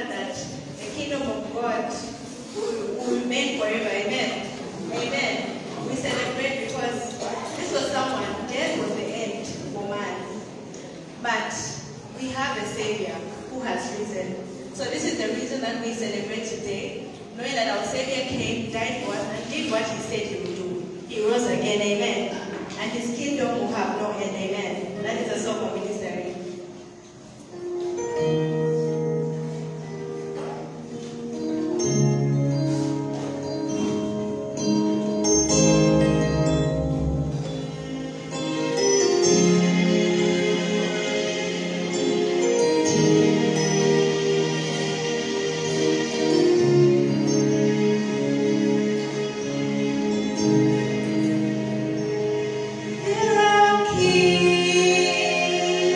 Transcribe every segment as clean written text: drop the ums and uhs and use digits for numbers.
that the kingdom of God will remain forever. Amen. Amen. We celebrate because this was someone, death was the end for man. But we have a Savior who has risen. So this is the reason that we celebrate today, knowing that our Savior came, died for us, and did what he said he would do. He rose again, amen. And his kingdom will have no end, amen. That is a song of ministry. There are kings.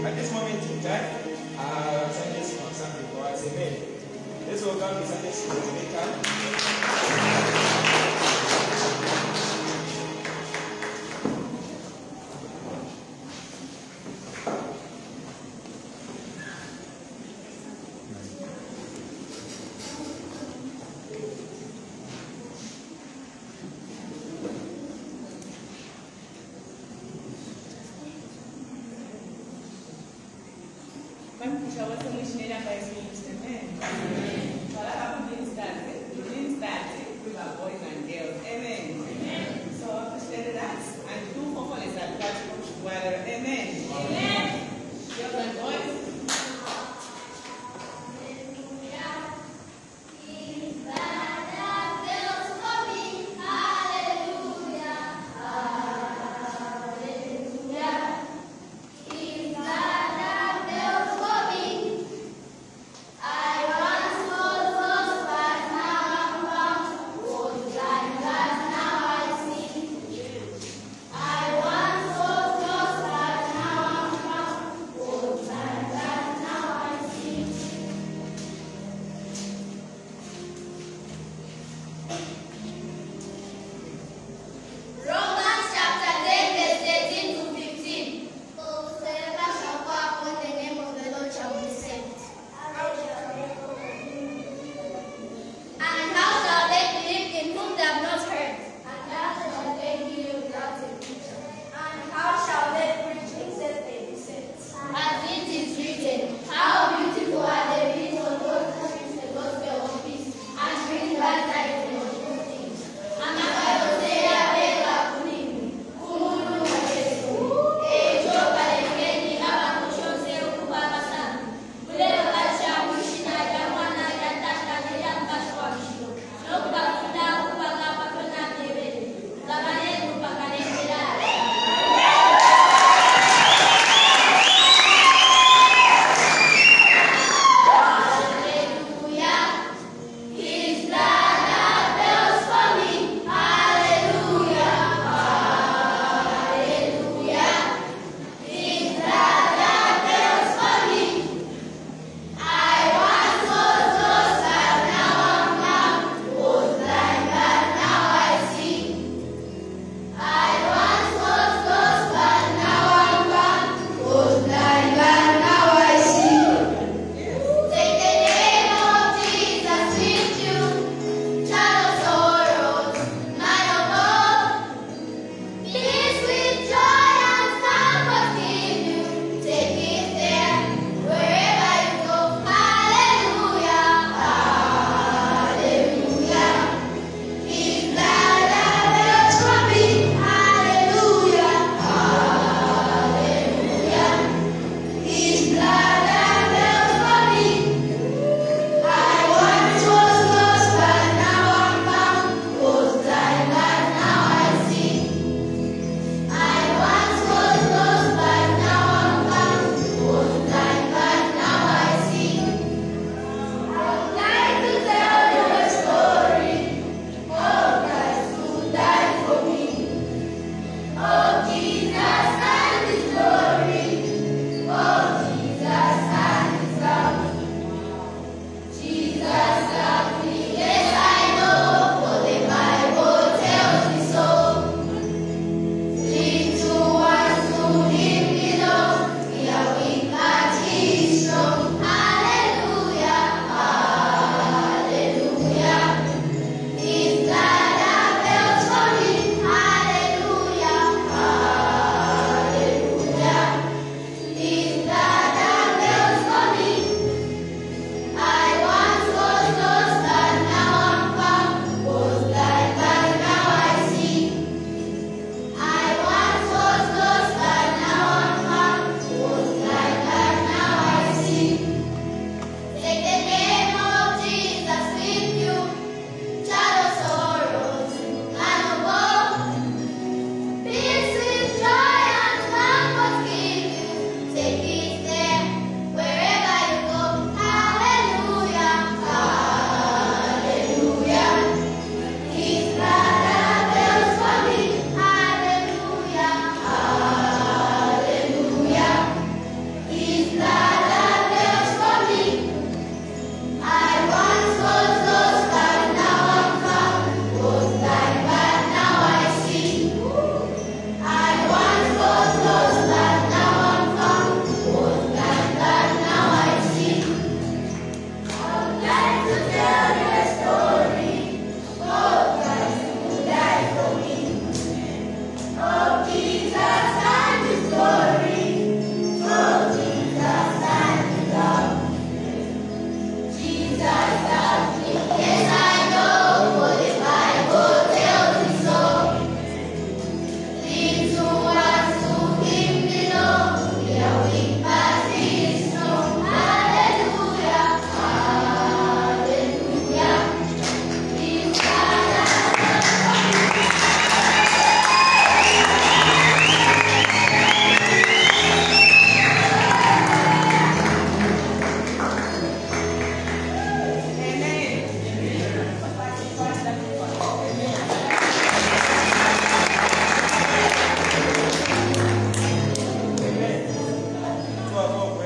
At this moment in time, Sunday school, some people are saying, amen. Let's welcome the Sunday school maker. I once was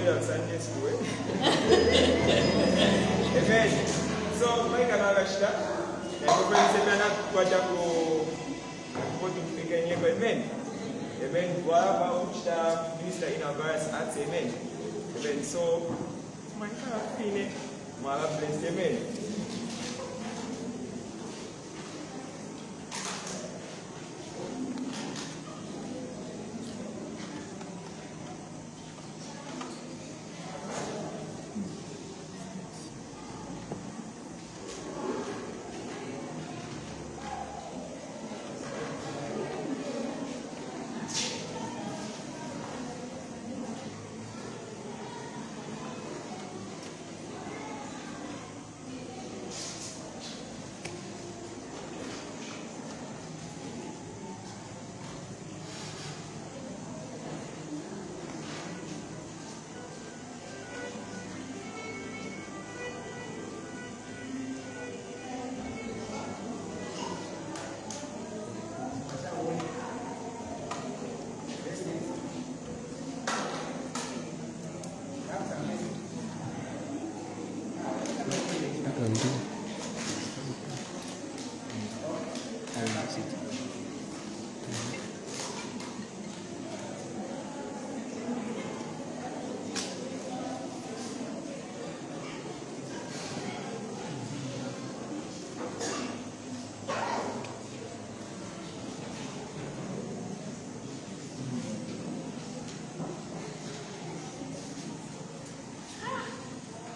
of Sunday school. Amen. So, my Kanagashta, and we're going to say, Quajaco, what to think any amen. Amen. Whatever minister in our verse at amen. Amen. So, my feeling, my blessed amen.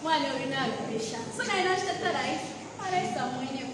Wale unapisha. Sasa inaisha tarai. Paraisa mwenyewe.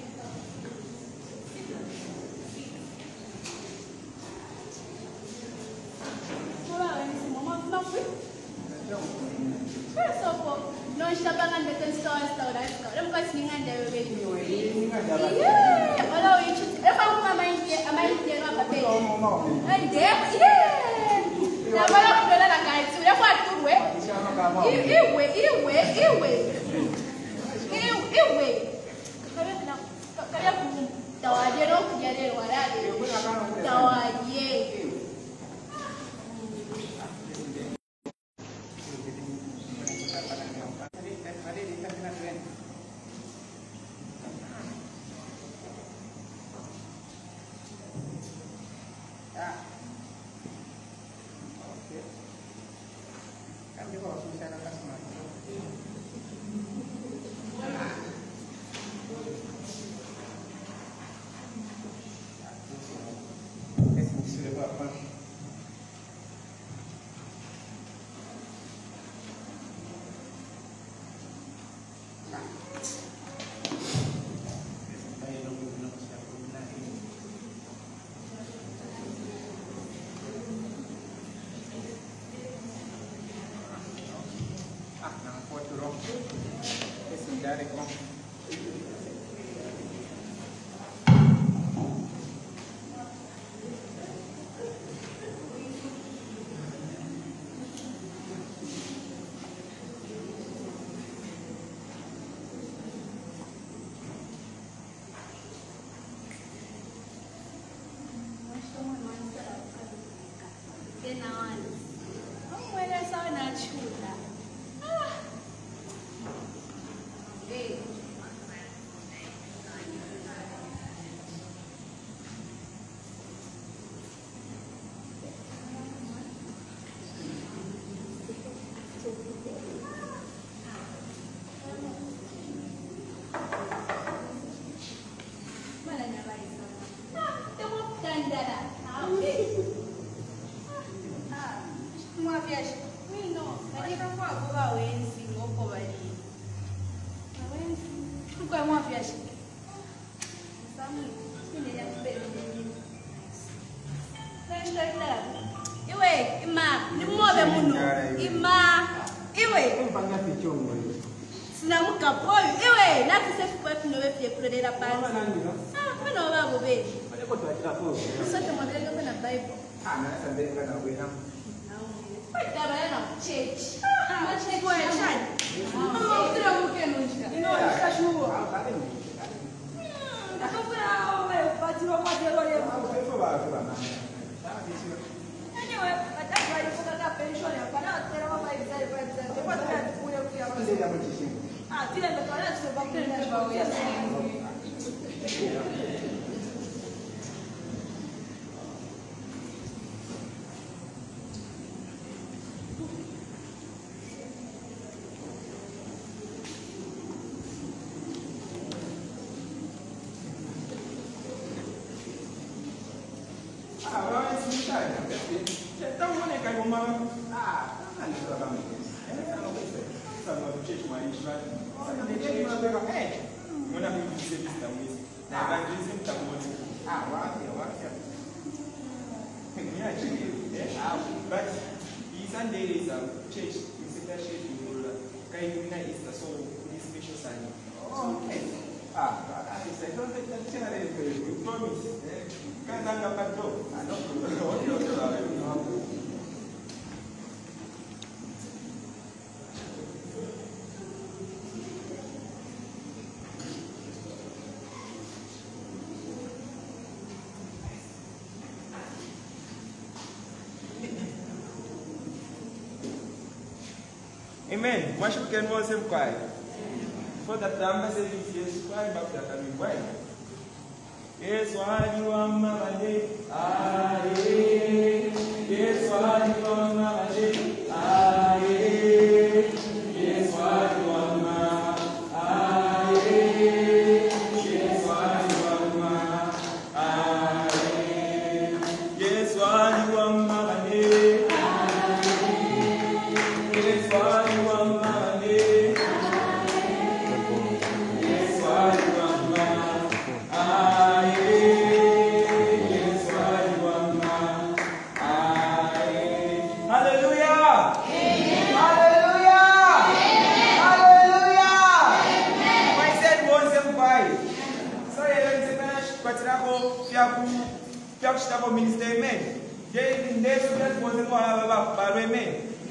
Anyway, Ah, tu l'as pas là, tu peux pas prendre la joie. But Sunday is church, we say that church in Murula. Kaimina is the soul, this special Sunday. Okay. I said, don't take that channel, you promise. Can't hang up at door. I don't know. Amen. Moi, je peux moi c'est quoi? For that time, say yes, why back that I mean why? Yes, why you are my ah, yes, why you are my ah, yes, why you are my ah, yes, why you are my ah, yes, why you are my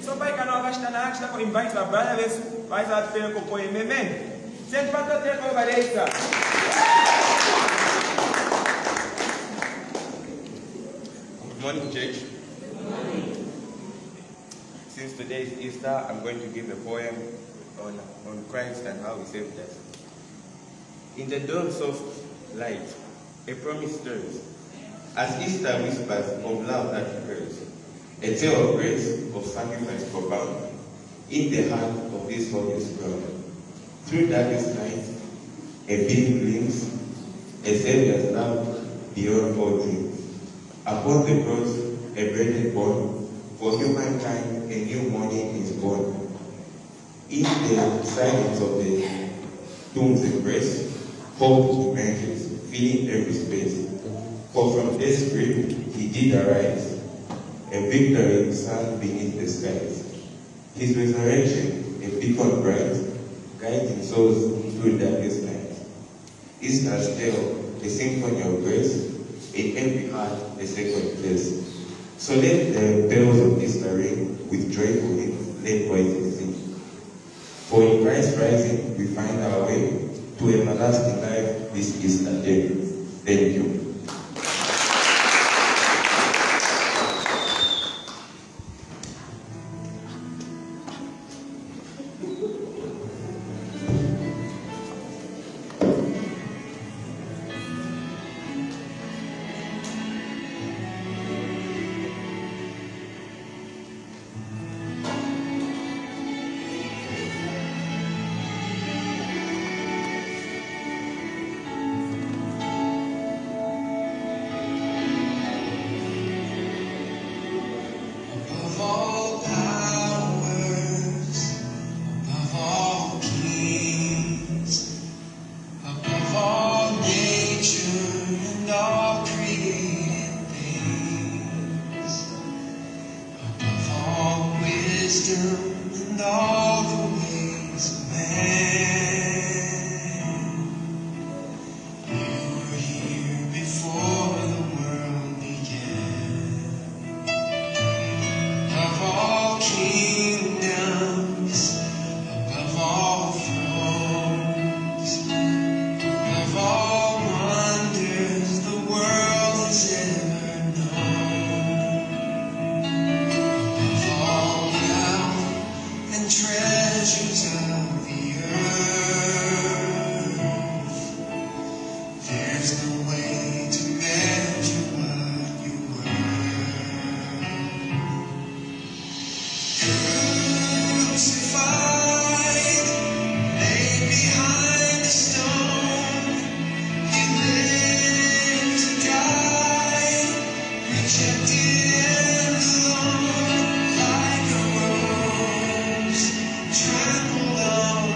So by can understand actually invite my brother by that fair for amen. Send Pastor take over later. Good morning, church. Good morning. Since today is Easter, I'm going to give a poem on Christ and how he saved us. In the dawns of light, a promise stirs, as Easter whispers of love that recurs. A tale of grace, of sacrifice profound, in the heart of this holiest ground. Through darkest night, a beam gleams, a Savior's love beyond all dreams. Upon the cross, a bread born, for humankind a new morning is born. In the silence of the tomb's embrace, hope emerges, filling every space. For from this grave he did arise, a victory sun beneath the skies. His resurrection, a beacon bright, guiding souls through darkest night. Easter's tale, a symphony of grace, in every heart a sacred place. So let the bells of Easter ring, with joyful hymns, let voices sing. For in Christ rising, we find our way to everlasting life this Easter day. Thank you. And all the ways of man. You were here before the world began. Above all kingdoms, above all thrones, above all wonders the world has ever known, above all wealth and treasure. treasures of the earth. There's no way to measure what you were. Crucified, laid behind the stone, you lived to die, rejected and alone, like a rose trampled on.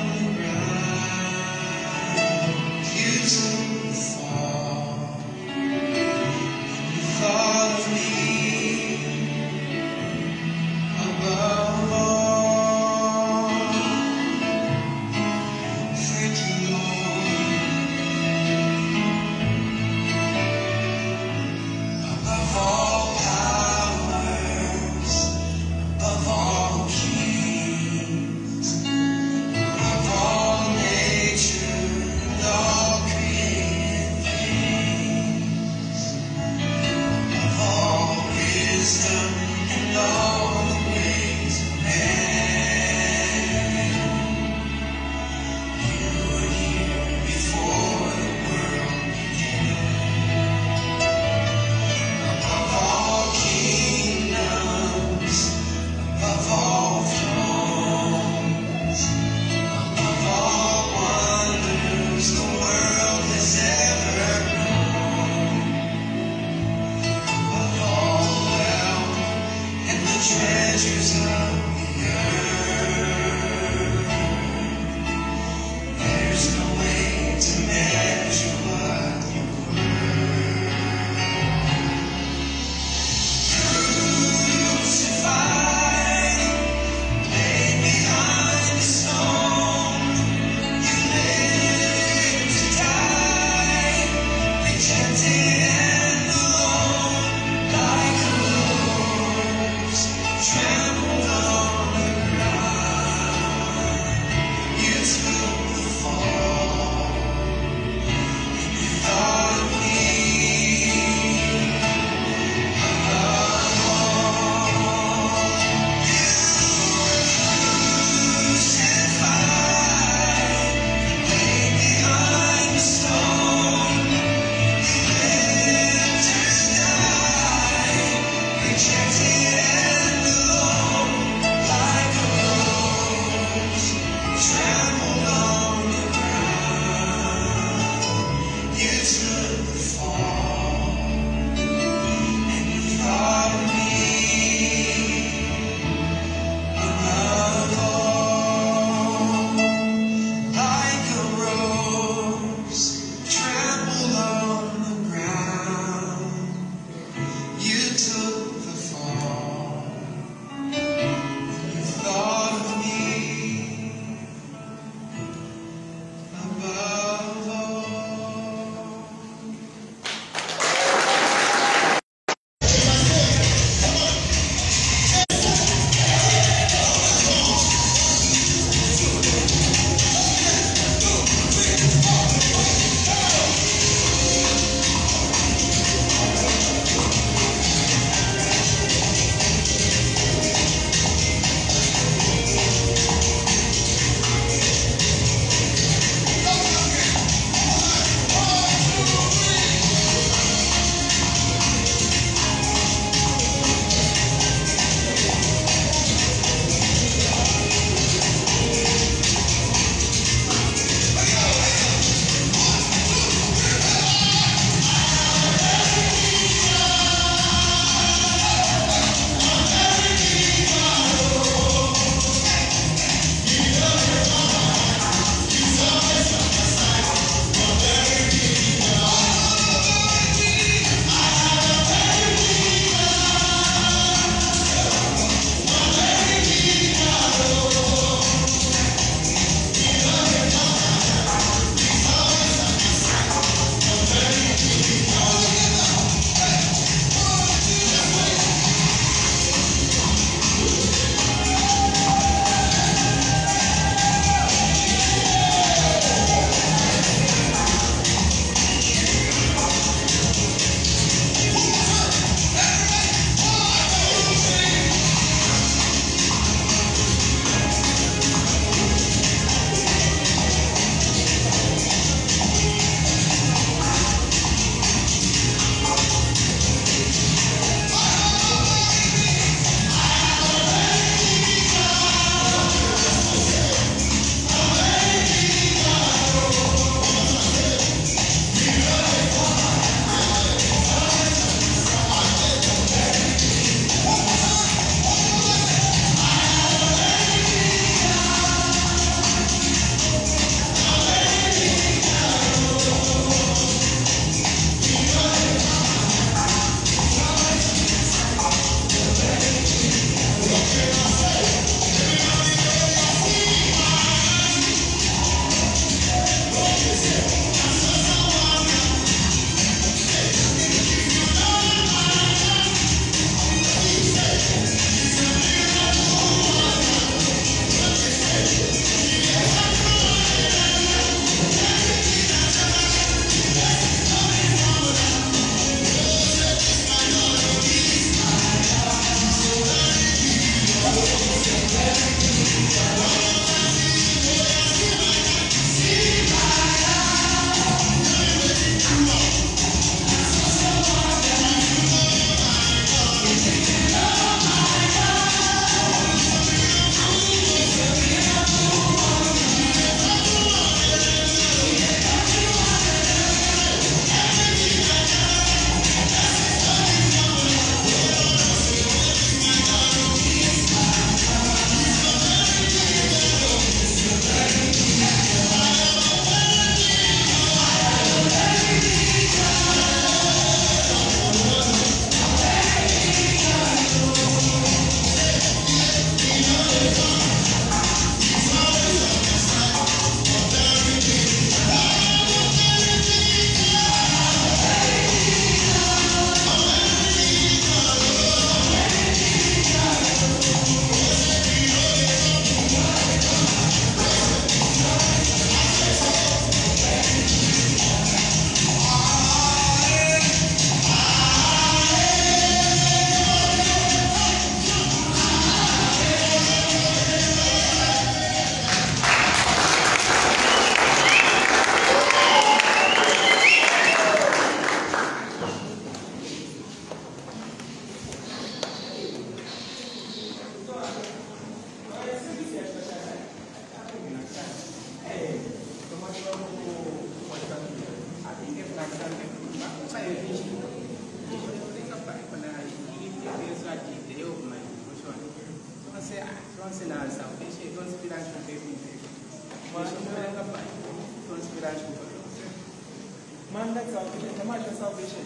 Man, that's salvation. How much is salvation?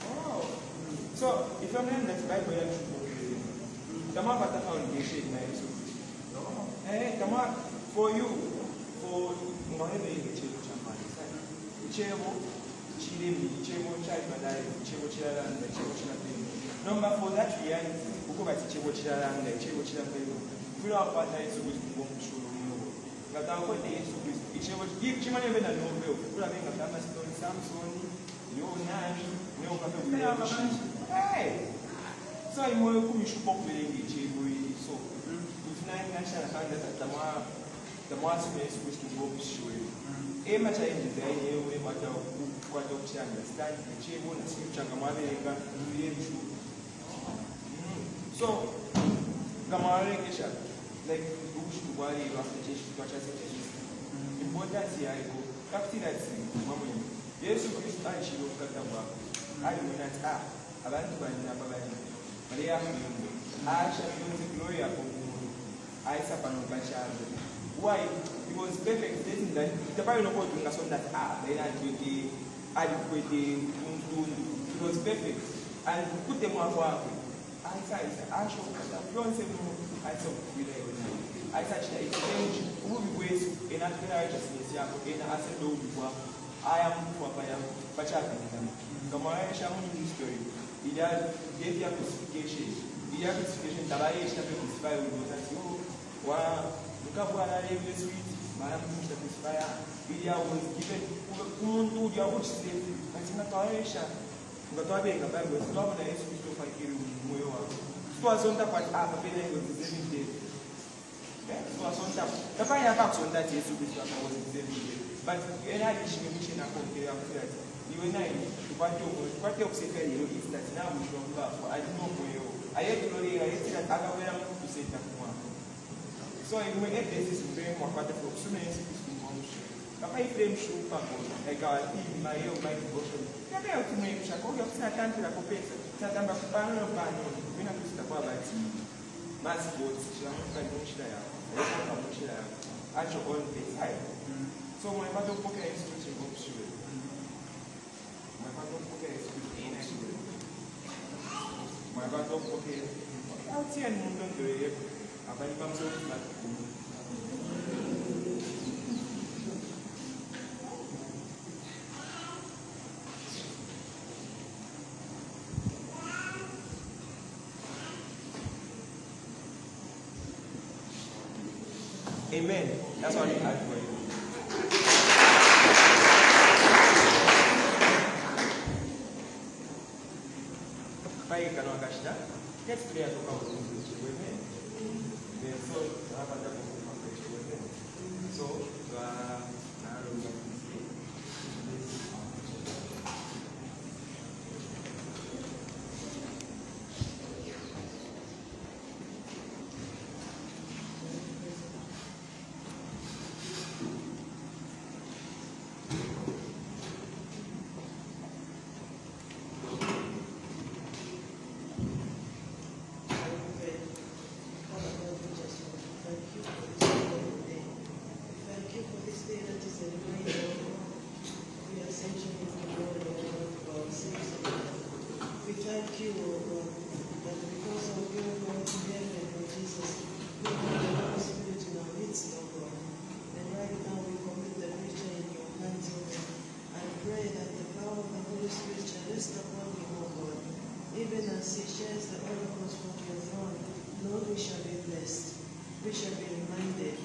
Oh. So, if you're not that's Bible, you're the man got the foundation, for you, for whatever you change, number for that reality, we go back to we are part of the show. But I want the each was give Chimane and Nobel, people are making a Damaston, Samson, Nani, no hey! So I'm more who you should popular in the so with 9 national hundreds at the master is supposed to go show you. A much I in the day, we might have quite understand the Chibu and Changamarica, so Gamarikisha, like Bush to worry about the Chish to catch us. Important here, I go, Captain at sea, Mamma. Yes, you could start, she will cut them up. I will not about to find Nababani. Maria, I shall use the glory of I suffer no child. Why? It was perfect, stating that the Bible was doing us on that they had with the adequate, it was perfect. And put them on work. I show I saw I touched the exchange who ways in actual righteousness, in a said, I am for Pachaka. Gamara Shaman history. He gave you a classification. The classification that I used to specify was that you were the couple of the street, Madame Mustafa. Media was given to your watch state, but in a Torisha. But I beg a bag was not a to fight you. It was on the part of a penny with the 7 days. It was on top. The fire box on that is was in 7 days. But in addition, mission that you and I, what you say, is that now we don't love. I don't know where you are. I had to know I had other way to say that one. So if we have this is very more part of so many things to function. If I frame show like our team, my devotion, you have to make sure you have to attend to the professor. Natamba kupanga pano mina kusitakuwa bati mass boats shamuka nishira ya kwa nishira ya acho on the side so my father poke excuse go shule my father poke excuse in shule my father poke out here mundo ndio abali bamso na Amen. That's what we had for you. Pai kanawakashita. Let's pray to come to you. Amen. So, thank you, O God, that because of your Lord in heaven, Lord Jesus, we have the Holy Spirit in our midst, O God. And right now we commit the preacher in your hands, O God. I pray that the power of the Holy Spirit shall rest upon him, O God. Even as he shares the oracles from your throne, Lord, we shall be blessed. We shall be reminded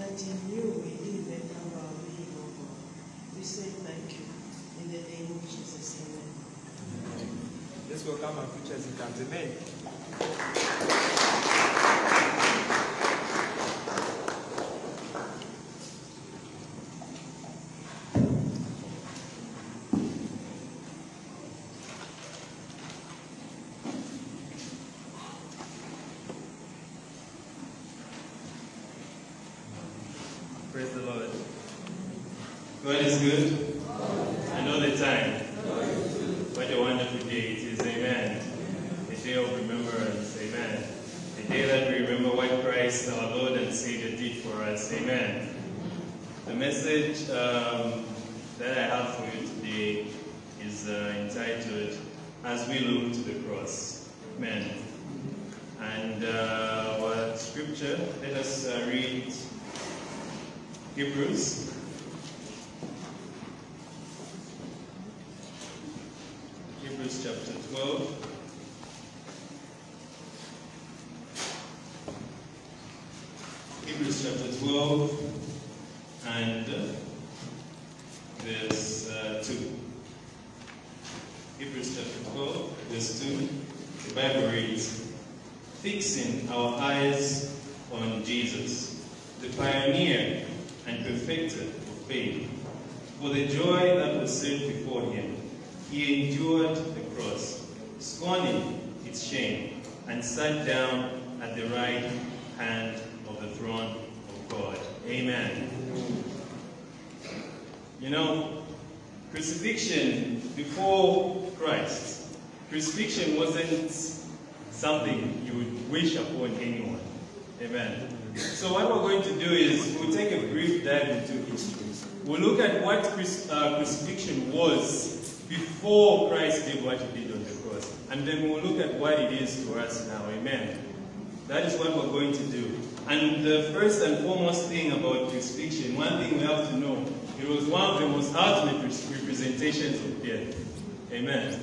that in you we live and have our being, O God. We say thank you. In the name of Jesus, amen. Let's welcome our preachers in terms. Amen. Praise the Lord. God is good. I know the time. What a wonderful day it is. Amen. A day of remembrance. Amen. A day that we remember what Christ, our Lord and Savior, did for us. Amen. The message that I have for you today is entitled, As We Look to the Cross. Amen. And our scripture, let us read Hebrews. Hebrews chapter 12. Hebrews chapter 12 and verse 2. Hebrews chapter 12, verse 2. The Bible reads, fixing our eyes on Jesus, the pioneer and perfecter of faith. For the joy that was set before him, he endured the cross, scorning its shame, and sat down at the right hand of the throne of God. Amen. You know, crucifixion before Christ, crucifixion wasn't something you would wish upon anyone. Amen. So what we're going to do is we'll take a brief dive into history. We'll look at what crucifixion was before Christ did what he did on the cross. And then we'll look at what it is for us now. Amen. That is what we're going to do. And the first and foremost thing about crucifixion, one thing we have to know, it was one of the most ultimate representations of death. Amen.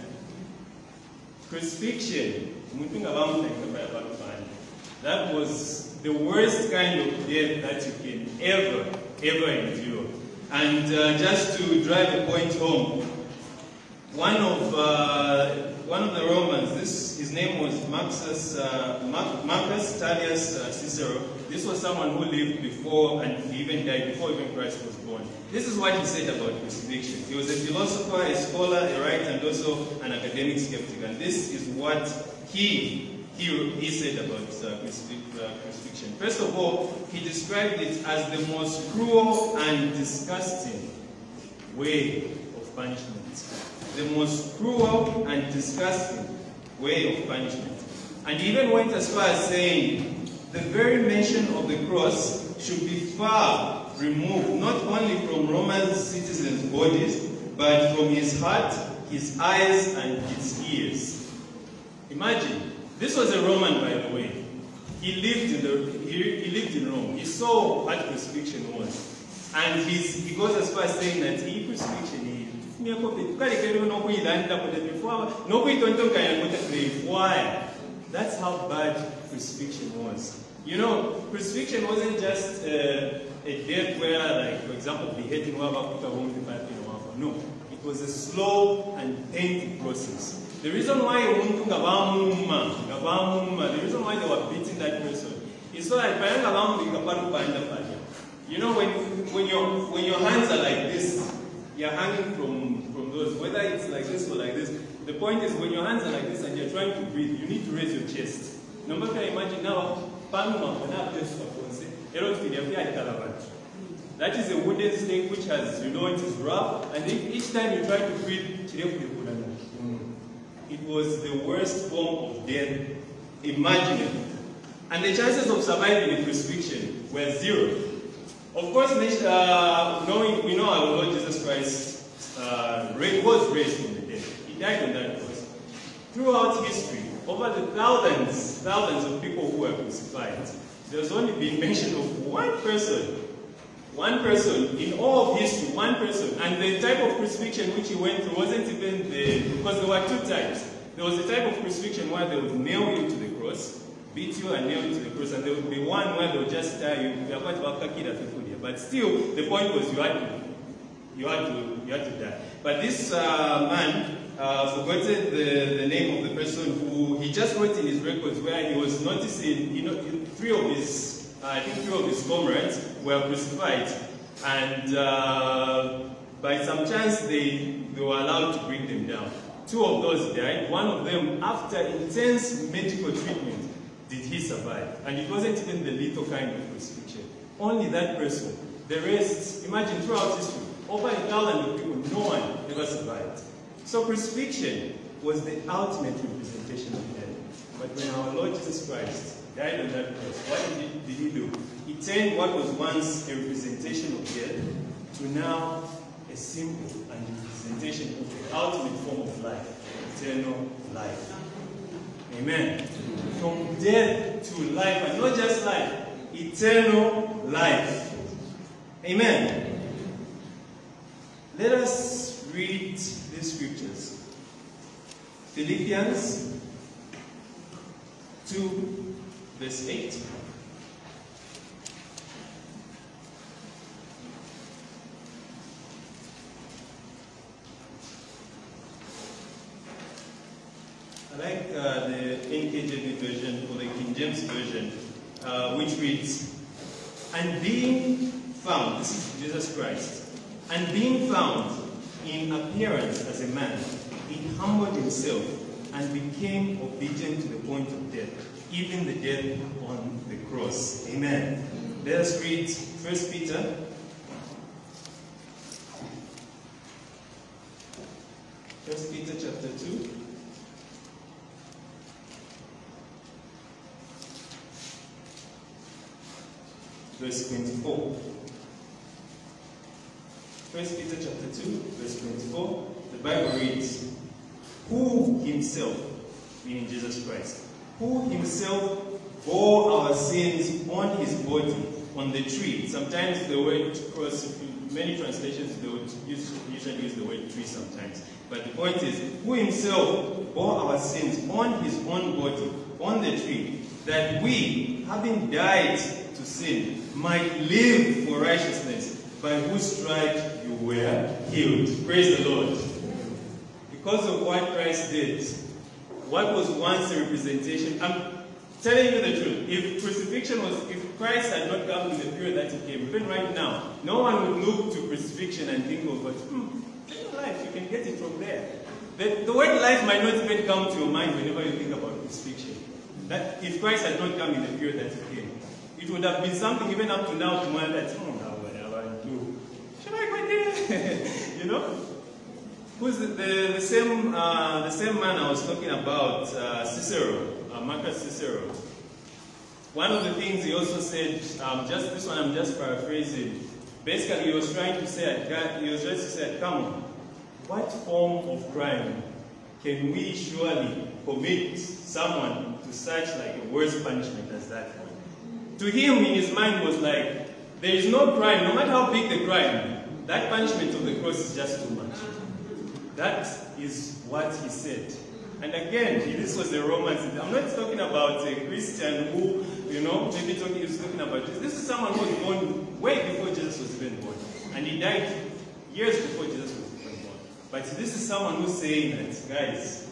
Crucifixion, that was the worst kind of death that you can ever endure. And just to drive the point home, one of the Romans, his name was Marcus Tullius Cicero. This was someone who lived before and he even died before even Christ was born. This is what he said about crucifixion. He was a philosopher, a scholar, a writer, and also an academic skeptic. And this is what he said about crucifixion. First of all, he described it as the most cruel and disgusting way of punishment. The most cruel and disgusting way of punishment. And he even went as far as saying, the very mention of the cross should be far removed, not only from Roman citizens' bodies, but from his heart, his eyes, and his ears. Imagine, this was a Roman, by the way. He lived in Rome. He saw what crucifixion was. And he goes as far as saying that he crucifixion that's how bad crucifixion was. You know, crucifixion wasn't just a death where, like, for example, beheading, no. It was a slow and painful process. The reason why the reason why they were beating that person is so that, you know, when your hands are like this, you're hanging from those, whether it's like this or like this. The point is, when your hands are like this and you're trying to breathe, you need to raise your chest. No matter, imagine now, that is a wooden stake which has, you know, it is rough, and each time you try to breathe, it was the worst form of death imaginable. And the chances of surviving a crucifixion were zero. Of course, we know our Lord Jesus Christ was raised from the dead. He died on that cross. Throughout history, over the thousands of people who were crucified, there's only been mention of one person in all of history, one person. And the type of crucifixion which he went through wasn't even because there were two types. There was a type of crucifixion where they would nail you to the cross, beat you and nail you to the cross, and there would be one where they would just tie you. But still, the point was you had to die. But this man forgotten the name of the person who he just wrote in his records where he was noticing, you know, three of his comrades were crucified, and by some chance they were allowed to bring them down. Two of those died. One of them, after intense medical treatment, did he survive. And it wasn't even the lethal kind of crucifixion. Only that person. The rest, imagine throughout history, over 1,000 people, no one ever survived. So crucifixion was the ultimate representation of death. But when our Lord Jesus Christ died on that cross. What did he do? He turned what was once a representation of death to now a symbol and representation of the ultimate form of life, eternal life. Amen. From death to life, and not just life, eternal life. Amen. Let us read these scriptures. Philippians 2, verse 8. I like the NKJV version or the King James version, which reads, "And being found," this is Jesus Christ, "and being found in appearance as a man, he humbled himself and became obedient to the point of death, even the death on the cross." Amen. Let us read 1 Peter. 1 Peter chapter 2. Verse 24. 1 Peter chapter 2, verse 24. The Bible reads, "Who himself," meaning Jesus Christ, "who himself bore our sins on his body on the tree." Sometimes the word cross, many translations they would usually use the word tree sometimes. But the point is, who himself bore our sins on his own body on the tree, that we, having died to sin, might live for righteousness, by whose stripes you were healed. Praise the Lord. Because of what Christ did, what was once a representation, I'm telling you the truth, if Christ had not come in the period that he came, even right now, no one would look to crucifixion and think of, but life, you can get it from there. The word life might not even come to your mind whenever you think about crucifixion. That if Christ had not come in the period that he came, it would have been something even up to now to man that, should I go there? You know? Who's the same man I was talking about, Cicero, Marcus Cicero. One of the things he also said, this one I'm just paraphrasing. Basically, he was trying to say, come on, what form of crime can we surely commit someone to such like a worse punishment as that one? To him, in his mind, was like, there is no crime, no matter how big the crime, that punishment of the cross is just too much. That is what he said. And again, this was the Romans. I'm not talking about a Christian who, maybe he's talking about this. This is someone who was born way before Jesus was even born. And he died years before Jesus was even born. But this is someone who's saying that, guys,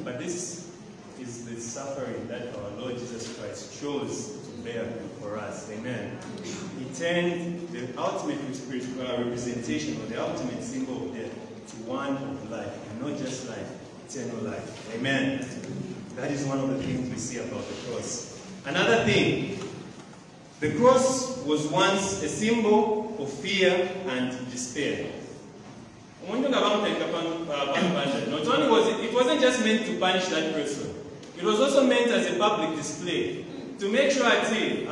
but this is the suffering that our Lord Jesus Christ chose to bear for us. Amen. He turned the ultimate representation or the ultimate symbol of death to one of life, and not just life, eternal life. Amen. That is one of the things we see about the cross. Another thing, the cross was once a symbol of fear and despair. Not only was it wasn't just meant to punish that person, it was also meant as a public display. To make sure let's say,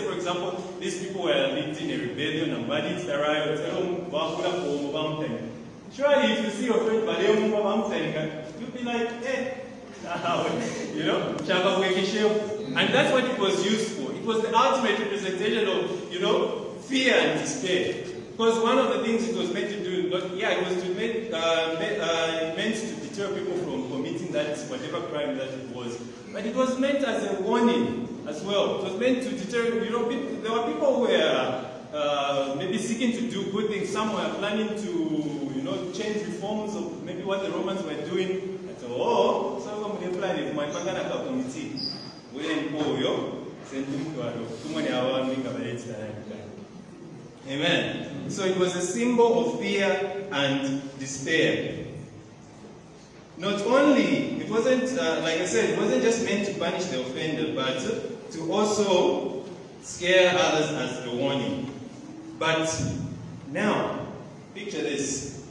for example, these people were leading a rebellion and bandits the riot. Surely, if you see your friend, you'll be like, and that's what it was used for. It was the ultimate representation of, fear and despair. Because one of the things it was meant to do, it was meant to deter people from committing that whatever crime that it was. But it was meant as a warning as well. It was meant to deter, there were people who were maybe seeking to do good things. Some were planning to, change reforms of maybe what the Romans were doing. Amen. So it was a symbol of fear and despair. Not only, it wasn't, like I said, it wasn't just meant to punish the offender, but to also scare others as a warning. But Now, picture this.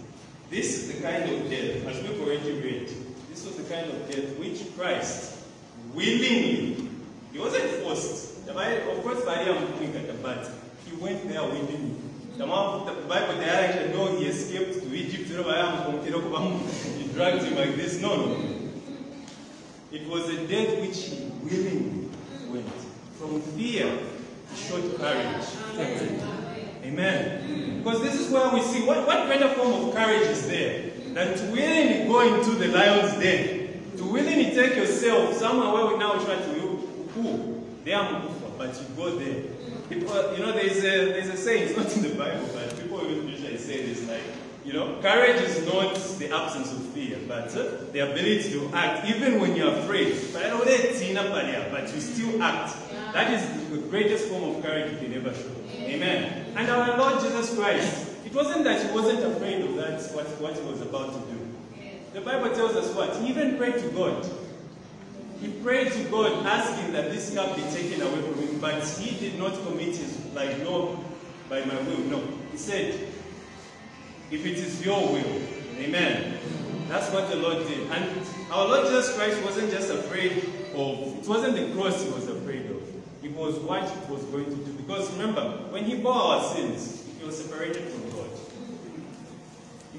This is the kind of death, as we've already read, this was the kind of death which Christ willingly, he wasn't forced. Of course, but he went there willingly. The Bible they actually know he escaped to Egypt. He dragged him like this. No. It was a death which he willingly went. From fear, he showed courage. Amen. Because this is where we see what greater form of courage is there than to willingly go into the lion's den, to willingly take yourself somewhere where we now try to but you go there. People, there's a saying, it's not in the Bible, but people usually say this, like, courage is not the absence of fear, but the ability to act, even when you're afraid. But you still act. That is the greatest form of courage you can ever show. Amen. And our Lord Jesus Christ, it wasn't that he wasn't afraid of that, what he was about to do. The Bible tells us what? He even prayed to God. He prayed to God, asking that this cup be taken away from him, but he did not commit his, no, by my will, no. He said, if it is your will, amen. That's what the Lord did. And our Lord Jesus Christ wasn't just afraid of, it wasn't the cross he was afraid of. It was what he was going to do. Because remember, when he bore our sins, he was separated from God.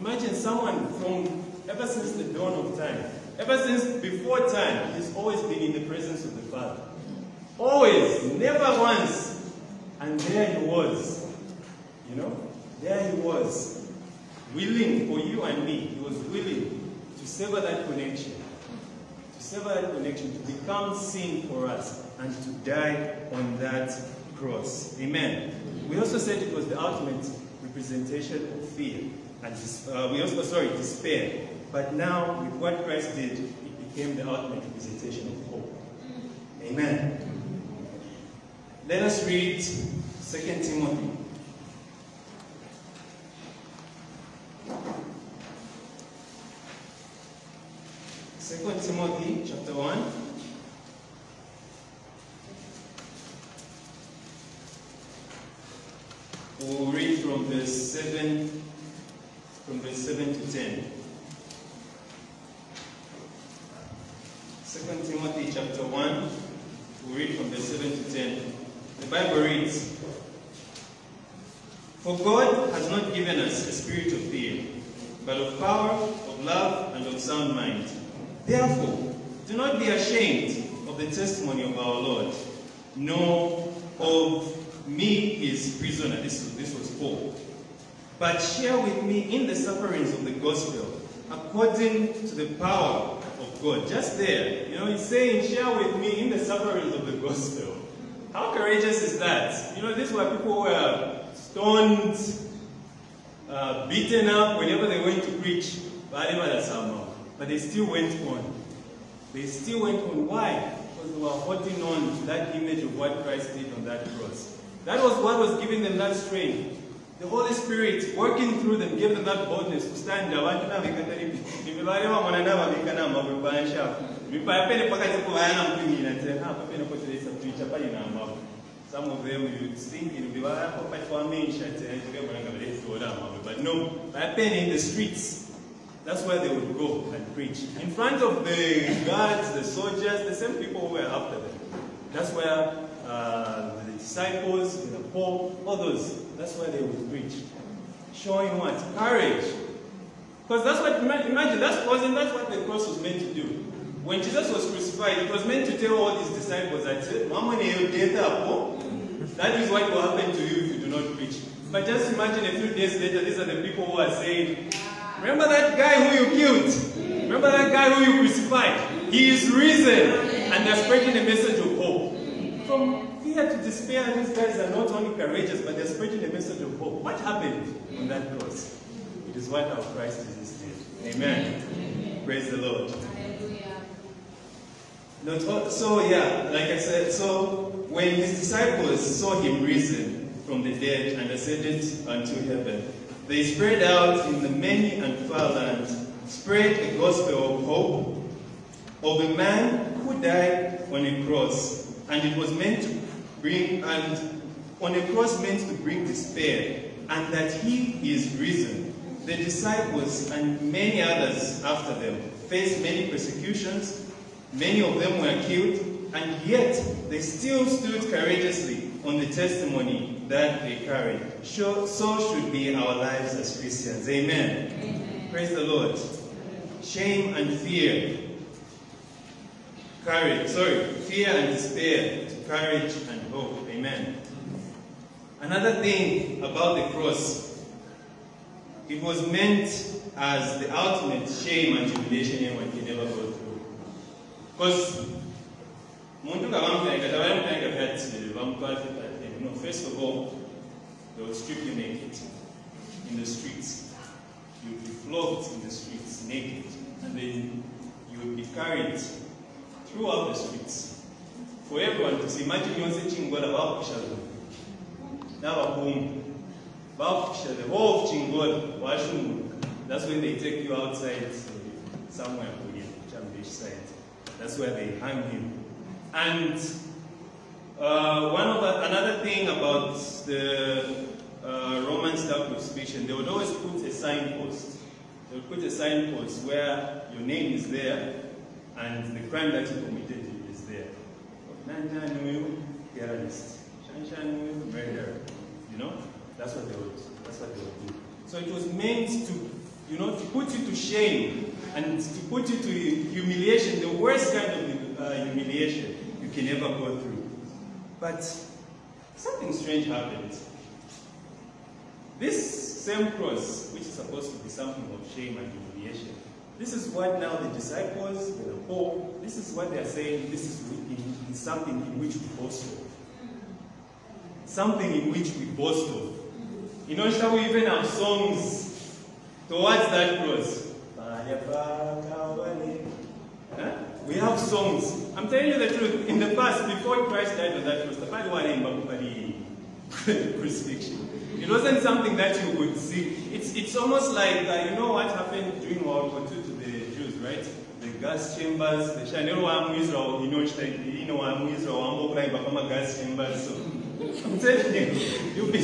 Imagine someone ever since the dawn of time, ever since before time, he's always been in the presence of the Father. Always, never once. And there he was. There he was. Willing for you and me. He was willing to sever that connection. To sever that connection, to become sin for us, and to die on that cross. Amen. We also said it was the ultimate representation of fear. And despair. But now, with what Christ did, it became the ultimate representation of hope. Amen. Let us read 2 Timothy. 2 Timothy chapter 1. We'll read from verse 7 to 10. 2 Timothy chapter 1, we'll read from verse 7 to 10. The Bible reads, For God has not given us a spirit of fear, but of power, of love, and of sound mind. Therefore, do not be ashamed of the testimony of our Lord, nor of me his prisoner. This was Paul. But share with me in the sufferings of the gospel, according to the power of God. Just there, he's saying, share with me in the sufferings of the gospel. How courageous is that? This is why people were stoned, beaten up whenever they went to preach. But they still went on. They still went on. Why? Because they were holding on to that image of what Christ did on that cross. That was what was giving them that strength. The Holy Spirit working through them gave them that boldness to stand there. Some of them you think it will be but no, in the streets. That's where they would go and preach. In front of the guards, the soldiers, the same people who were after them. That's where the disciples, the Paul, all those, that's where they would preach. Showing what? Courage. Because that's what, imagine, that's what the cross was meant to do. When Jesus was crucified, it was meant to tell all his disciples that, that is what will happen to you if you do not preach. But just imagine a few days later, these are the people who are saying, remember that guy who you killed? Remember that guy who you crucified? He is risen. And they're spreading a message of hope. From fear to despair, these guys are not only courageous, but they're spreading a message of hope. What happened on that cross? It is what our Christ Jesus did. Amen. Praise the Lord. So like I said, so when his disciples saw him risen from the dead and ascended unto heaven, they spread out in the many and far lands, spread the gospel of hope of a man who died on a cross, and it was meant to bring, and on a cross meant to bring despair, and that he is risen. The disciples and many others after them faced many persecutions. Many of them were killed, and yet they still stood courageously on the testimony that they carried. So should be our lives as Christians. Amen. Amen. Praise the Lord. Shame and fear. Fear and despair to courage and hope. Amen. Another thing about the cross, it was meant as the ultimate shame and humiliation anyone can ever go through. Because first of all, they would strip you naked in the streets. You would be flogged in the streets naked, and then you would be carried throughout the streets for everyone to see. Imagine you saying God about Pishalo. Now boom. About the whole of Chingod, Washington. That's when they take you outside somewhere for you, Chambish side. That's where they hang him. And another thing about the Roman style crucifixion, they would always put a signpost. They would put a signpost where your name is there and the crime that you committed is there. Terrorist. Murder. You know? That's what they would do. So it was meant to, to put you to shame and to put you to humiliation, the worst kind of humiliation you can ever go through. But something strange happened. This same cross, which is supposed to be something of shame and humiliation, this is what now the disciples, the Pope, this is what they are saying, this is something in which we boast of. Something in which we boast of. Shall we even have songs towards that cross? Huh? We have songs. I'm telling you the truth. In the past, before Christ died on that cross, the Father crucifixion. It wasn't something that you could see. It's almost like you know what happened during World War II to the Jews, right? The gas chambers, the Chanel Israel, gas chambers. So I'm telling you, you'll be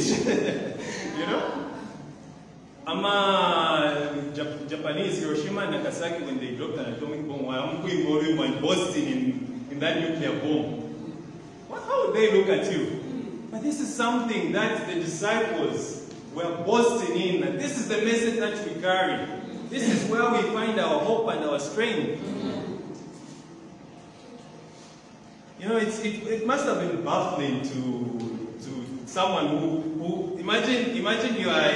Japanese, Hiroshima and Nagasaki, when they dropped an atomic bomb, were boasting in that nuclear bomb. How would they look at you? But this is something that the disciples were boasting in, and this is the message that we carry. This is where we find our hope and our strength. It must have been baffling to someone who imagine you are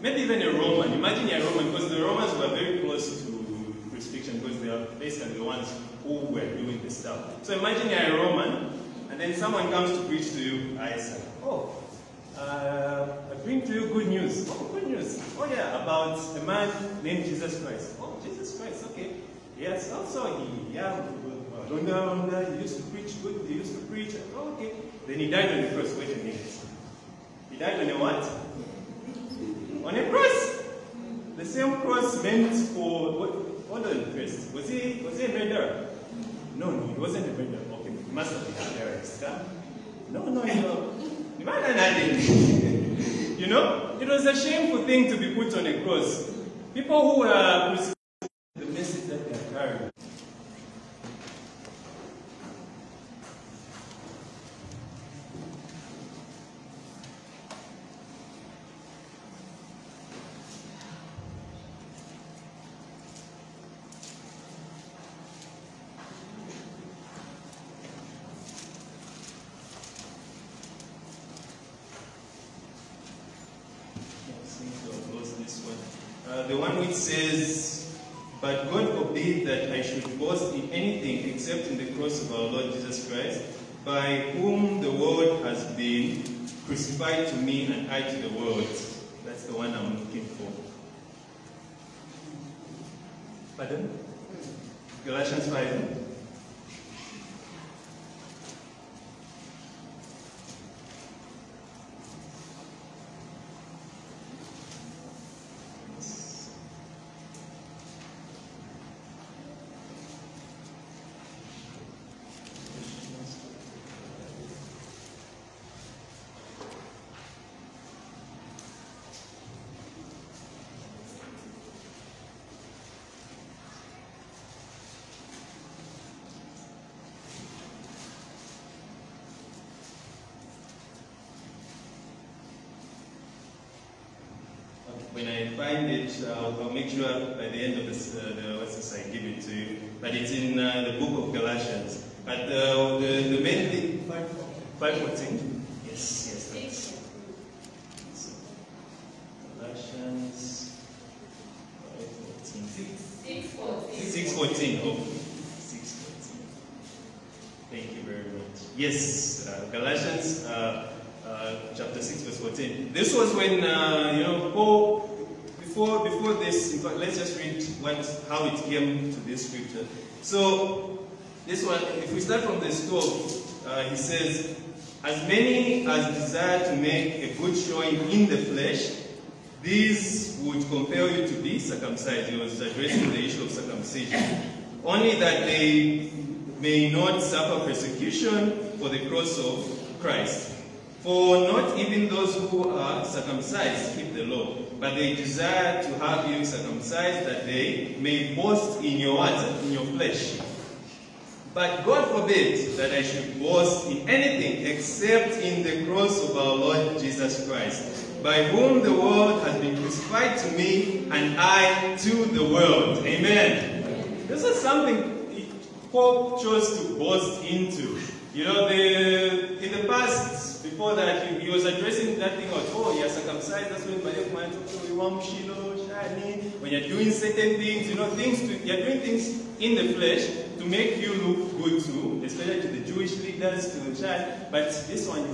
maybe even a Roman. Imagine you're a Roman, because the Romans were very close to crucifixion, because they are basically the ones who were doing this stuff. So imagine you're a Roman, and then someone comes to preach to you, Isaac. I bring to you good news. Oh, good news. Oh yeah, about a man named Jesus Christ. Oh, Jesus Christ, okay. Yes, also he used to preach good, he used to preach. Oh, okay. Then he died on the cross. Wait a minute. He died on a what? On a cross. The same cross meant for what? Hold on first. Was he a murderer? No, he wasn't a murderer. Okay, he must have been a terrorist. Huh? No. The man had it was a shameful thing to be put on a cross. People who were crucified, the message that they are carrying. The one which says, "But God forbid that I should boast in anything except in the cross of our Lord Jesus Christ, by whom the world has been crucified to me and I to the world." That's the one I'm looking for. Pardon? Galatians 5. when I find it, I'll make sure by the end of this, I give it to you. But it's in the book of Galatians. But the main thing, 5:14. Yes, that's Galatians 5:14. 6:14. Oh, 6:14. Thank you very much. Yes, Galatians chapter 6, verse 14. This was when Paul. Before this, in fact, let's just read how it came to this scripture. So, this one, if we start from verse 12, he says, as many as desire to make a good showing in the flesh, these would compel you to be circumcised. He was addressing the issue of circumcision. Only that they may not suffer persecution for the cross of Christ. For not even those who are circumcised keep the law, but they desire to have you circumcised, that they may boast in your what? In your flesh. But God forbid that I should boast in anything except in the cross of our Lord Jesus Christ, by whom the world has been crucified to me, and I to the world. Amen. This is something Paul chose to boast into. You know, in the past, before that, he was addressing that thing of, oh, you're circumcised, that's when you're doing certain things, you're doing things in the flesh to make you look good too, especially to the Jewish leaders, to the church. But this one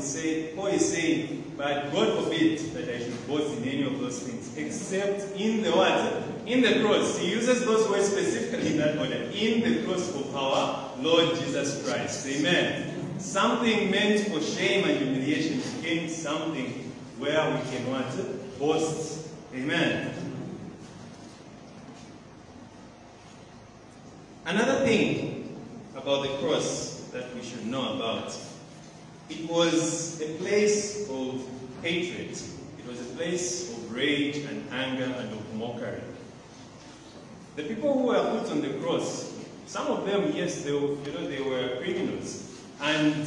Paul is saying, but God forbid that I should boast in any of those things, except in the what? In the cross. He uses those words specifically in that order. In the cross of our Lord Jesus Christ. Amen. Something meant for shame and humiliation became something where we can what? Boast. Amen. Another thing about the cross that we should know about, it was a place of hatred. It was a place of rage and anger and of mockery. The people who were put on the cross, some of them, yes, they were criminals. And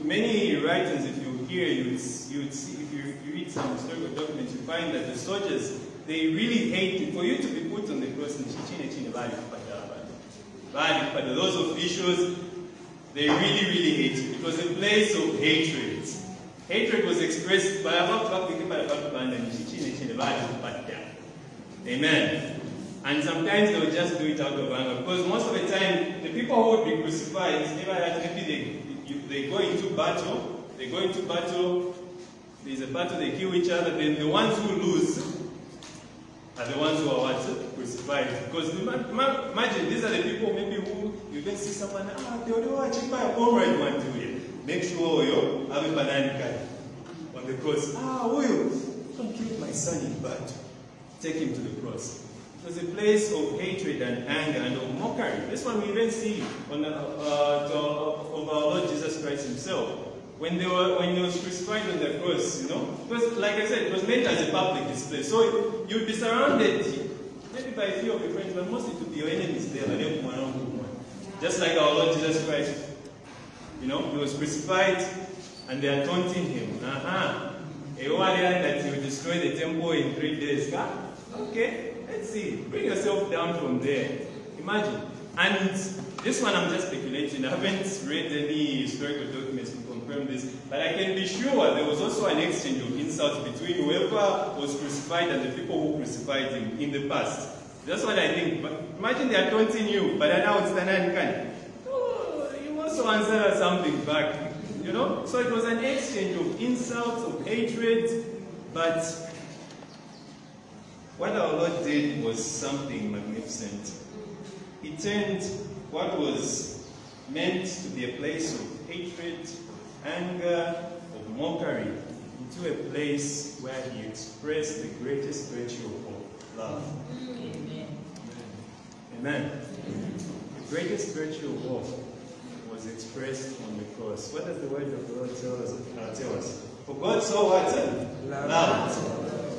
many writers, if you hear, you'd see, if you read some historical documents, you find that the soldiers, they really hated, for you to be put on the cross, those officials, they really, really hated. It was a place of hatred. Hatred was expressed by Amen. And sometimes they would just do it out of anger. Because most of the time, the people who would be crucified, they go into battle. There's a battle, they kill each other. Then the ones who lose are the ones who are what? Crucified. Because imagine, these are the people maybe who you can see someone, make sure you have a banana card on the cross. Don't kill my son in battle. Take him to the cross. It was a place of hatred and anger and of mockery. This one we even see of our Lord Jesus Christ himself. When he was crucified on the cross, because like I said, it was meant as a public display. So you'd be surrounded, maybe by a few of your friends, but mostly to be your enemies there. Just like our Lord Jesus Christ, he was crucified and they are taunting him. A warrior that you destroy the temple in 3 days. Okay, let's see. Bring yourself down from there. Imagine. And this one I'm just speculating. I haven't read any historical documents to confirm this. But I can be sure there was also an exchange of insults between whoever was crucified and the people who crucified him in the past. That's what I think. But imagine they are taunting you, but now it's Tanan. You also answer something back. So it was an exchange of insults, of hatred, but what our Lord did was something magnificent. He turned what was meant to be a place of hatred, anger, of mockery, into a place where he expressed the greatest virtue of love. Amen. Amen. The greatest virtue of all was expressed on the cross. What does the word of the Lord tell us? For God so what? Loved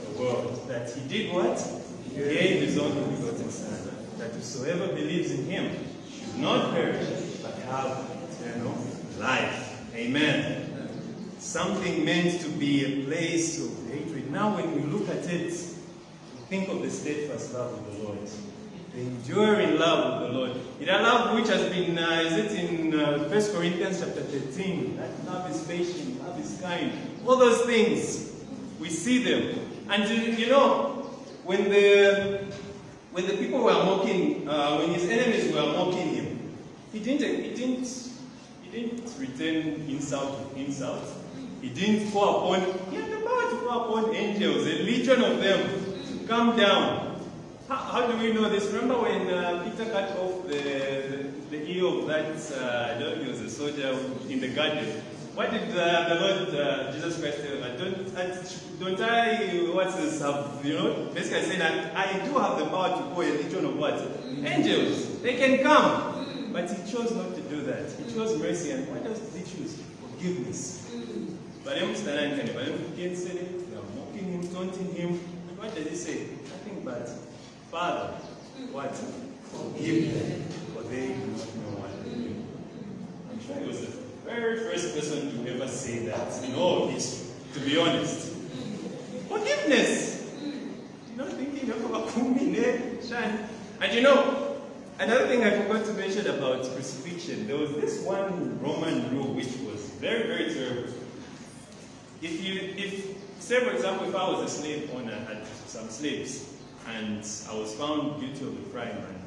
the world. That he did what? He gave his only begotten Son. That whosoever believes in him should not perish, but have eternal life. Amen. Something meant to be a place of hatred now when we look at it, we think of the steadfast love of the Lord, the enduring love of the Lord. It's a love which has been, is it in 1 Corinthians chapter 13, that love is patient, love is kind, all those things, we see them. And you know, when the people were mocking, when his enemies were mocking him, he didn't return insult with insult. He didn't call upon, he had the power to call upon angels, a legion of them, to come down. How do we know this? Remember when Peter cut off the ear of that, I don't know, he was a soldier in the garden. What did the Lord Jesus Christ tell him? Don't I, what's this, have, you know, basically saying that I do have the power to call a legion of what? Angels. They can come. But he chose not to do that. He chose mercy. And what does he choose? Forgiveness. But they are mocking him, taunting him. And what does he say? Nothing but, Father, what? Forgive them, for they do not know what they do. I'm sure he was the very first person to ever say that in all history, to be honest. Forgiveness. You're not thinking of and you know, another thing I forgot to mention about crucifixion, there was this one Roman rule which was very, very terrible. If say for example, if I was a slave owner, had some slaves, and I was found guilty of the crime and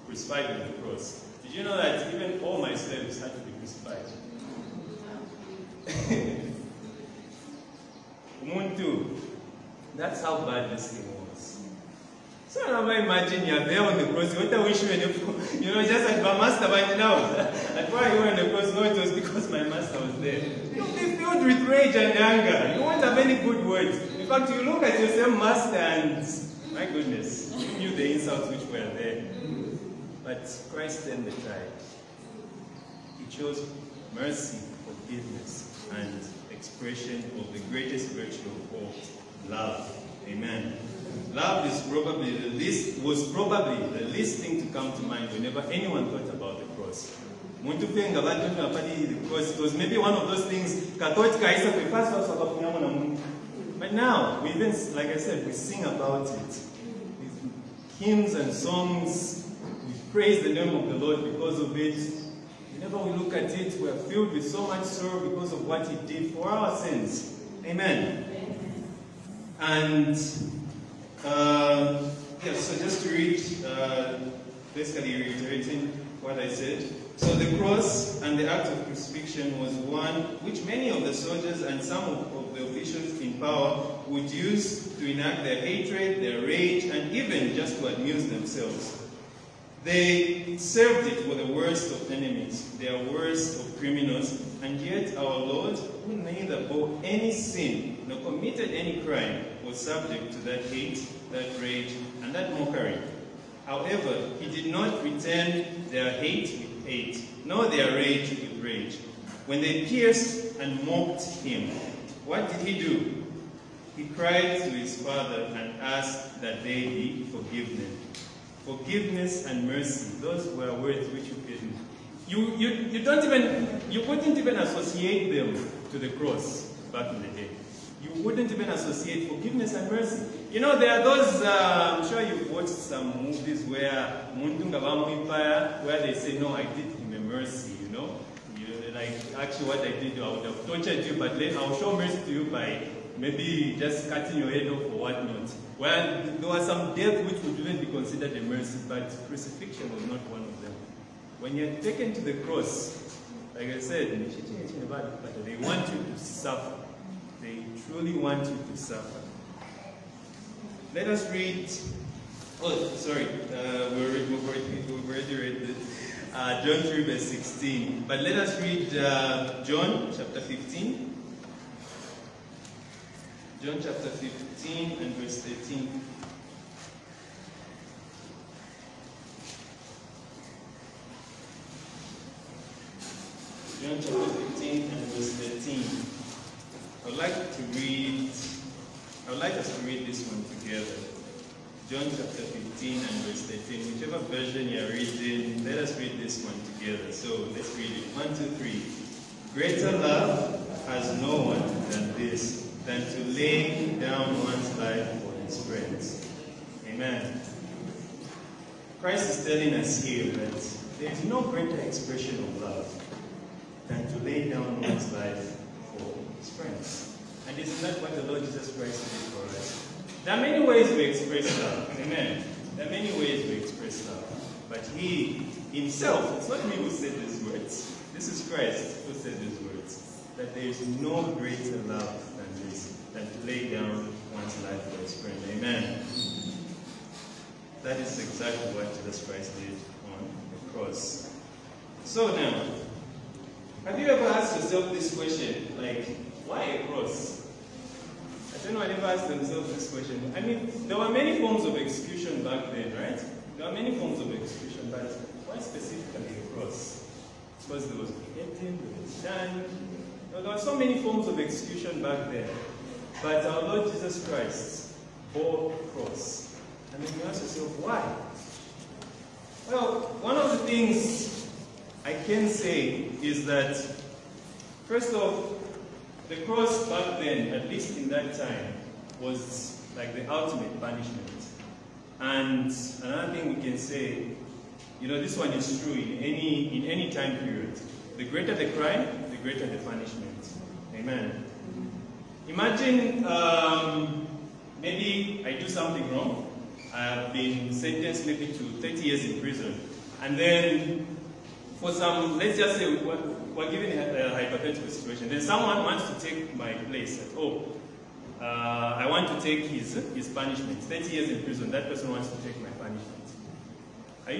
crucified on the cross, did you know that even all my slaves had to be crucified? Umuntu, that's how bad this thing was. So now imagine you're there on the cross, what I wish you know, just like my master by now. And why you were on the cross? No, it was because my master was there. You'll be filled with rage and anger. You won't have any good words. In fact, you look at your same master and, my goodness, you knew the insults which were there. But Christ turned the tide. He chose mercy, forgiveness, and expression of the greatest virtue of all, love. Amen. Love is probably was probably the least thing to come to mind whenever anyone thought about the cross. Because it was maybe one of those things, but now, we even, like I said, we sing about it. With hymns and songs, we praise the name of the Lord because of it. Whenever we look at it, we are filled with so much sorrow because of what he did for our sins. Amen. And, yeah, so just to read, basically reiterating what I said. So the cross and the act of crucifixion was one which many of the soldiers and some of the officials in power would use to enact their hatred, their rage, and even just to amuse themselves. They served it for the worst of enemies, their worst of criminals, and yet our Lord, who neither bore any sin nor committed any crime, was subject to that hate, that rage, and that mockery. However, he did not return their hate with hate, nor their rage with rage. When they pierced and mocked him, what did he do? He cried to his Father and asked that they be forgiven. Forgiveness and mercy, those were words which you couldn't even associate them to the cross back in the day. You wouldn't even associate forgiveness and mercy. You know, there are those, I'm sure you've watched some movies where they say, no, I did him a mercy, you know. Like, actually what I did, I would have tortured you, but I'll show mercy to you by maybe just cutting your head off or whatnot. Well, there was some death which would even be considered a mercy, but crucifixion was not one of them. When you're taken to the cross, like I said, they want you to suffer. They truly want you to suffer. Let us read, oh, sorry, we've already read it. John 3 verse 16. But let us read John chapter 15. John chapter 15 and verse 13. John chapter 15 and verse 13. I would like us to read this one together. John chapter 15 and verse 13. Whichever version you are reading, let us read this one together. So let's read it. 1, 2, 3. Greater love has no one than this, than to lay down one's life for his friends. Amen. Christ is telling us here that there is no greater expression of love than to lay down one's life for his friends. And isn't that what the Lord Jesus Christ did for us? There are many ways we express love. Amen. There are many ways we express love. But he himself, it's not me who said these words. This is Christ who said these words. That there is no greater love than this, than to lay down one's life for his friend. Amen. That is exactly what Jesus Christ did on the cross. So now, have you ever asked yourself this question? Like, why a cross? Has anyone ever asked themselves this question? I mean, there were many forms of execution back then, right? There were many forms of execution, but why specifically a cross? Because there was beheading, there was dying. There were so many forms of execution back then. But our Lord Jesus Christ bore a cross. And then you ask yourself, why? Well, one of the things I can say is that, first off, the cross back then, at least in that time, was like the ultimate punishment. And another thing we can say, you know, this one is true in any time period. The greater the crime, the greater the punishment. Amen. Imagine maybe I do something wrong. I have been sentenced maybe to 30 years in prison. And then for some, let's just say we're given a hypothetical situation. Then someone wants to take my place. I want to take his punishment. 30 years in prison, that person wants to take my punishment. Are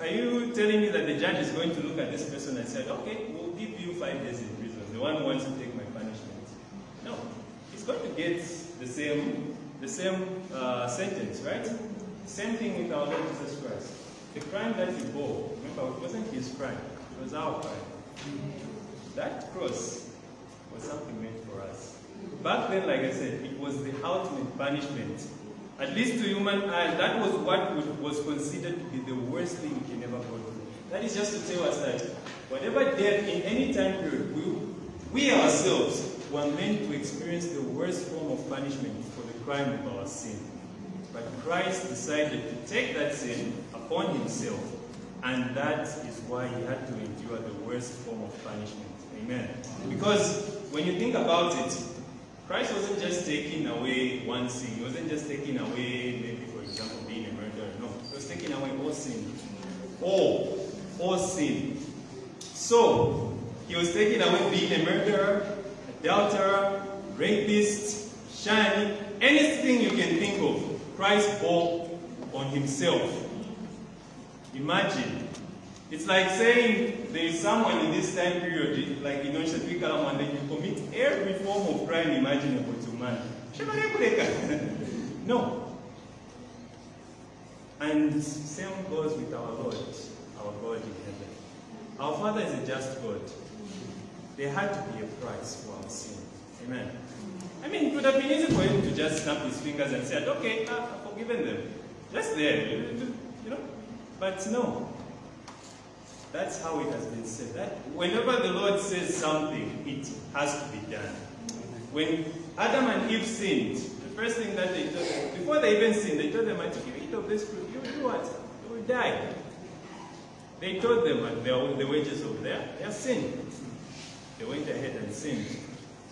you telling me that the judge is going to look at this person and say, okay, we'll give you 5 days in prison, the one who wants to take my punishment? No. He's going to get the same sentence, right? Same thing with our Lord Jesus Christ. The crime that he bore, remember, it wasn't his crime, it was our crime. That cross was something meant for us. Back then, like I said, it was the ultimate punishment. At least to human eyes, that was what was considered to be the worst thing you can ever go through. That is just to tell us that whatever death in any time period, we ourselves were meant to experience the worst form of punishment for the crime of our sin. But Christ decided to take that sin upon himself, and that is why he had to endure the worst form of punishment. Amen. Because when you think about it, Christ wasn't just taking away one sin. He wasn't just taking away, maybe for example, being a murderer. No. He was taking away all sin. All sin. So, he was taking away being a murderer, adulterer, rapist, shiny, anything you can think of. Christ bore on himself. Imagine. It's like saying there is someone in this time period, like in Oshatuikalam, and they can commit every form of crime imaginable to man. No. And same goes with our Lord, our God in heaven. Our Father is a just God. There had to be a price for our sin. Amen. I mean, it would have been easy for him to just snap his fingers and say, okay, I've forgiven them. Just there, you know. But no. That's how it has been said. That whenever the Lord says something, it has to be done. When Adam and Eve sinned, the first thing that they told them, before they even sinned, they told them, if you eat of this fruit, you will do what? You will die. They told them that the wages of their sin. They went ahead and sinned.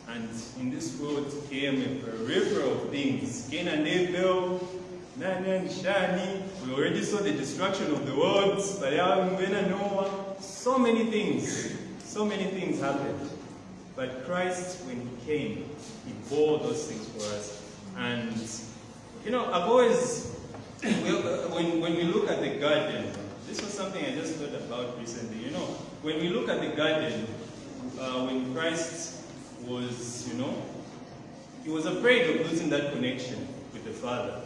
And in this world came a plethora of things. Cain and Abel, Nan and Shani. We already saw the destruction of the world. Noah. So many things. So many things happened. But Christ, when he came, he bore those things for us. And, you know, I've always, when we look at the garden, this was something I just thought about recently. You know, when we look at the garden, when Christ was, you know, he was afraid of losing that connection with the Father,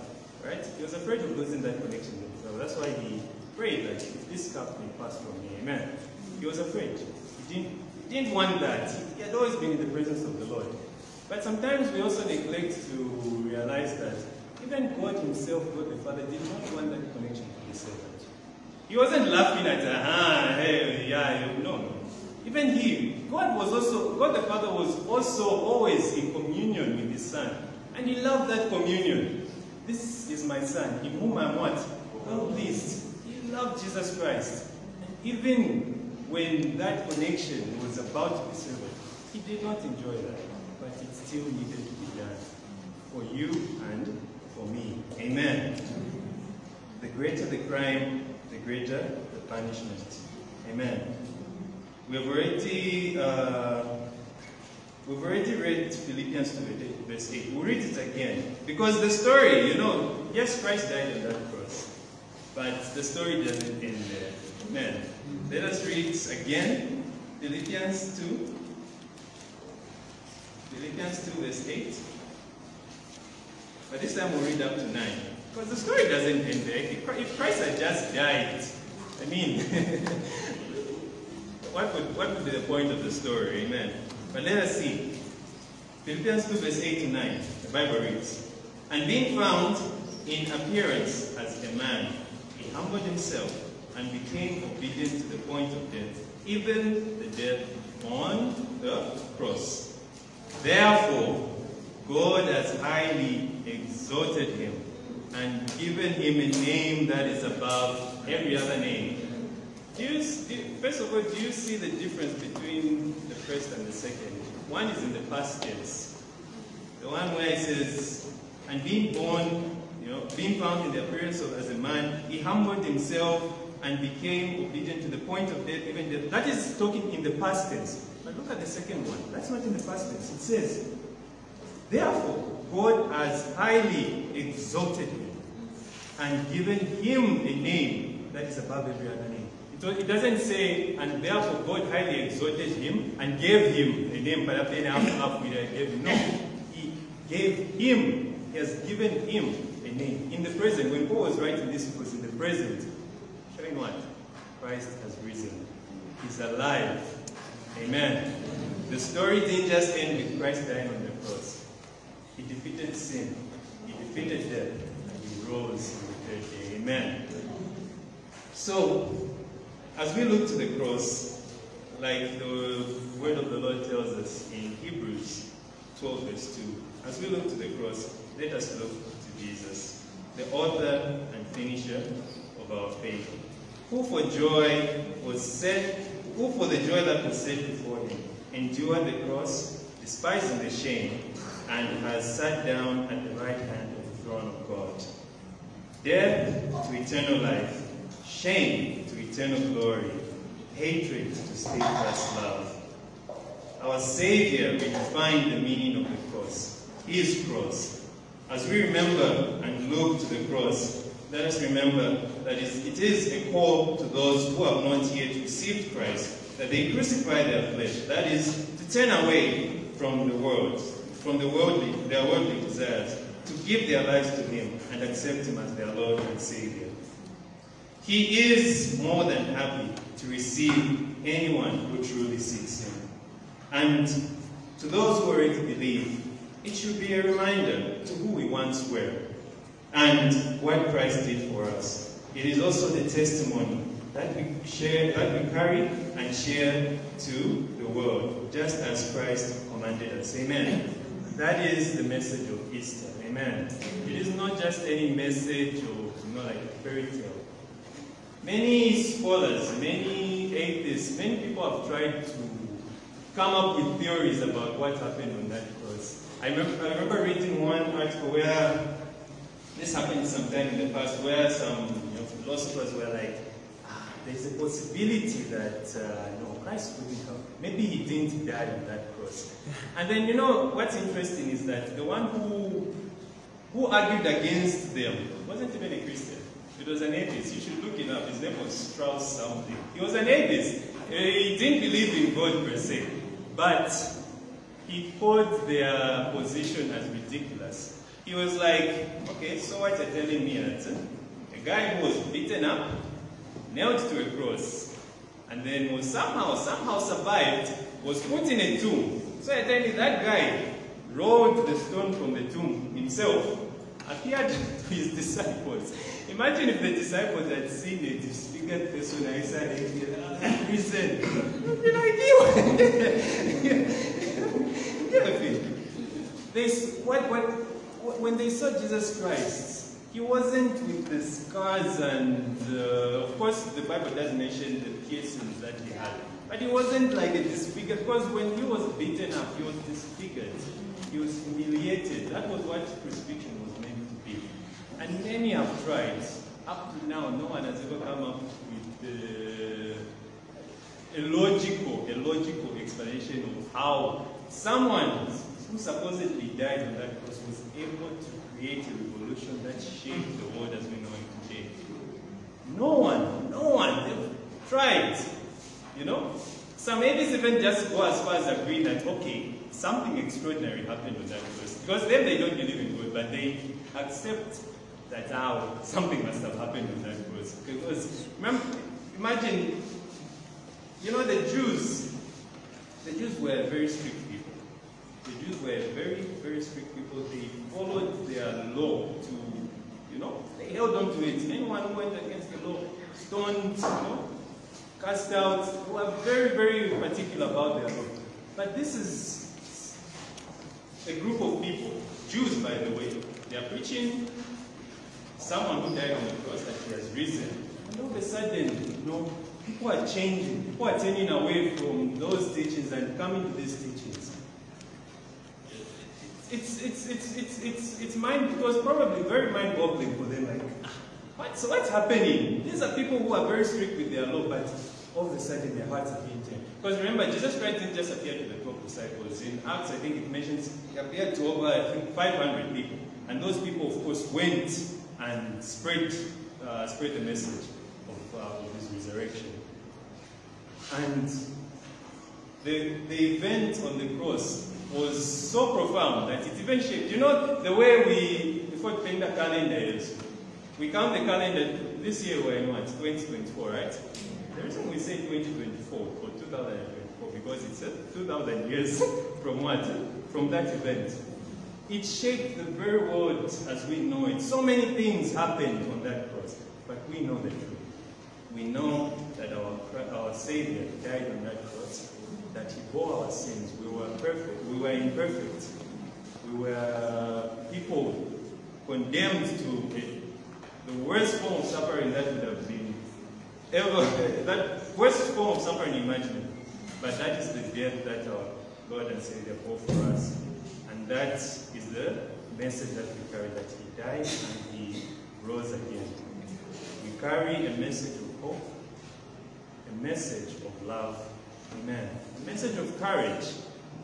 right? He was afraid of losing that connection with the Father. That's why he prayed that if this cup may pass from me, amen. He was afraid. He didn't want that. He had always been in the presence of the Lord. But sometimes we also neglect to realize that even God himself, God the Father, did not want that connection to be severed. He wasn't laughing at, hey, yeah, no. Even he, God the Father was also always in communion communion with his son. And he loved that communion. This is my son, in whom I'm what? Well pleased. He loved Jesus Christ. And even when that connection was about to be severed, he did not enjoy that. But it still needed to be done. For you and for me. Amen. The greater the crime, the greater the punishment. Amen. We've already read Philippians 2, verse 8. We'll read it again. Because the story, yes, Christ died on that cross. But the story doesn't end there. Amen. Let us read again. Philippians 2. Philippians 2, verse 8. But this time we'll read up to 9. Because the story doesn't end there. If Christ had just died, I mean, what would be the point of the story? Amen. But let us see. Philippians 2, verse 8 to 9. The Bible reads, "And being found in appearance as a man, he humbled himself and became obedient to the point of death, even the death on the cross. Therefore, God has highly exalted him and given him a name that is above every other name." First of all, do you see the difference between the first and the second? One is in the past tense. The one where it says, "And being born, being found in the appearance of as a man, he humbled himself and became obedient to the point of death, even death." That is talking in the past tense. But look at the second one. That's not in the past tense. It says, "Therefore, God has highly exalted him and given him a name that is above every other name." It doesn't say, "And therefore God highly exalted him and gave him a name." But after gave him. No, he gave him. He has given him a name. In the present, when Paul was writing this, it was in the present, showing what? Christ has risen. He's alive. Amen. The story didn't just end with Christ dying on the cross. He defeated sin. He defeated death. And he rose on the third day. Amen. So, as we look to the cross, like the word of the Lord tells us in Hebrews 12, verse 2, as we look to the cross, let us look to Jesus, the author and finisher of our faith, who for the joy that was set before him, endured the cross, despising the shame, and has sat down at the right hand of the throne of God. Death to eternal life, shame to eternal glory, hatred to steadfast love. Our Savior redefined the meaning of the cross, his cross. As we remember and look to the cross, let us remember that it is a call to those who have not yet received Christ, that they crucify their flesh, that is, to turn away from the world, from their worldly desires, to give their lives to him and accept him as their Lord and Savior. He is more than happy to receive anyone who truly seeks him. And to those who already believe, it should be a reminder to who we once were and what Christ did for us. It is also the testimony that we carry and share to the world, just as Christ commanded us. Amen. That is the message of Easter. Amen. It is not just any message or like a fairy tale. Many scholars, many atheists, many people have tried to come up with theories about what happened on that cross. I remember reading one article where this happened sometime in the past, where some philosophers were like, there's a possibility that Christ couldn't have. Maybe he didn't die on that cross. And then what's interesting is that the one who argued against them wasn't even a Christian. It was an atheist. You should look it up. His name was Strauss something. He was an atheist. He didn't believe in God per se. But he called their position as ridiculous. He was like, okay, so what you're telling me that a guy who was beaten up, nailed to a cross, and then was somehow survived, was put in a tomb. So I tell you, that guy rolled the stone from the tomb himself, appeared to his disciples. Imagine if the disciples had seen a disfigured person outside and risen. They'd be like, you. when they saw Jesus Christ, he wasn't with the scars and, of course, the Bible does mention the piercings that he had. But he wasn't like a disfigured, because when he was beaten up, he was disfigured. He was humiliated. That was what crucifixion was meant to be. And many have tried. Up to now, no one has ever come up with a logical explanation of how someone who supposedly died on that cross was able to create a revolution that shaped the world as we know it today. No one, they've tried, you know. Some maybe even just go as far as agreeing that, okay, something extraordinary happened on that cross. Because then they don't believe in God, but they accept that something must have happened on that cross. Because, remember, imagine, you know, the Jews were very strict people. The Jews were very, very strict people. They followed their law to, you know, they held on to it. Anyone who went against the law, stoned, you know, cast out. They were very, very particular about their law. But this is a group of people, Jews by the way, they are preaching someone who died on the cross, that he has risen. And all of a sudden, you know, people are changing. People are turning away from those teachings and coming to these teachings. It's mind, it was probably very mind-boggling for them. Like, what's happening? These are people who are very strict with their law, but all of a sudden their hearts are being changed. Because remember, Jesus Christ didn't just appear to the 12 disciples. In Acts, I think it mentions he appeared to over, I think, 500 people. And those people, of course, went and spread the message of his resurrection. And the event on the cross was so profound that it even shaped. You know, the way before playing the calendar, we count the calendar, this year we're in what, 2024, right? The reason we say 2024 or 2024, because it's 2,000 years from what? From that event. It shaped the very world as we know it. So many things happened on that cross, but we know the truth. We know that our Savior died on that cross, that he bore our sins. We were perfect. We were imperfect. We were people condemned to the worst form of suffering that would have been ever, that worst form of suffering imaginable. But that is the death that our God and Savior bore for us. And that is the message that we carry, that he died and he rose again. We carry a message of hope, a message of love, amen. A message of courage.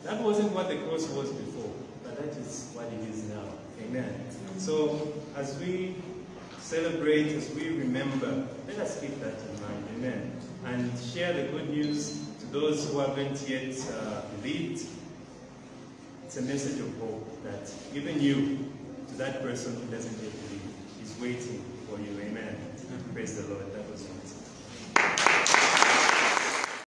That wasn't what the cross was before, but that is what it is now, amen. So as we celebrate, as we remember, let us keep that in mind, amen. And share the good news to those who haven't yet believed. It's a message of hope that even you, to that person who doesn't yet believe, is waiting for you. Amen. Praise the Lord. That was it.